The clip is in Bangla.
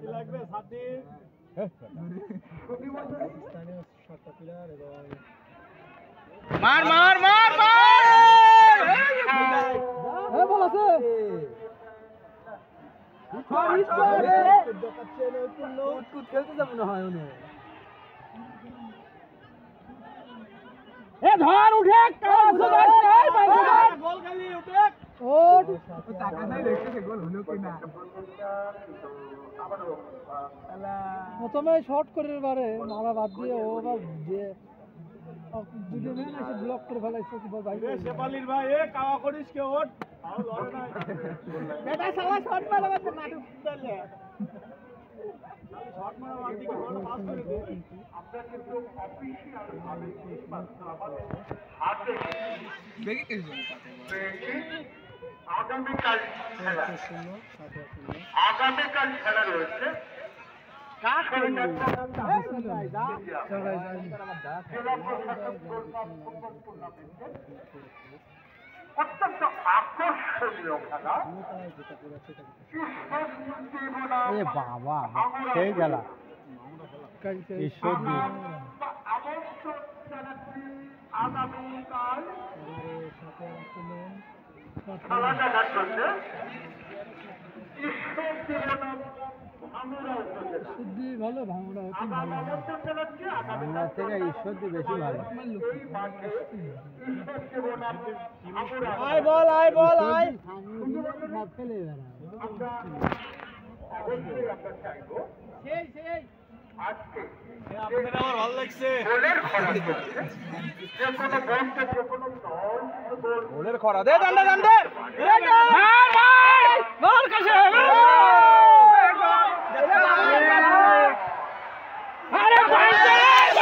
লাগবে সাথী মার মার মার মার এই বল আছে কুত খেলতে যাবে না হয় উনি এ ধর উঠে গোল খালি উঠে ওঠ টাকা নাই দেখতেছে গোল হলো কিনা প্রথমে শর্ট করে বারে মারা বাদ দিয়ে ও বাদ দিয়ে দুটো মেন এসে ব্লক করে ফেলাইছে কি ভাই রে শেফালির ভাই এ কাওয়া করিস কে ওঠ আর লড়ে না বেটা সালা শর্ট মারা বাদ নাটক করলে শর্ট মারা বাদ দিয়ে বড় পাস করে দে আপনারা কিন্তু অফিশিয়াল ভাবে এই পাসটা আমাদের হাতে বেগে কে আগামীকাল খেলা রয়েছে অত্যন্ত আকর্ষণীয় খেলা বাবা সেই খেলা আগামীকাল খেলা দেখার জন্য ভালো ভাঙড়া থেকে ঈশ্বরদী বেশি ভালো আয় বল আয় বল আয় ফেলে আপনাদের আমার ভালো লাগছে গোলের খরা দে ডান্ডা ডান্ডা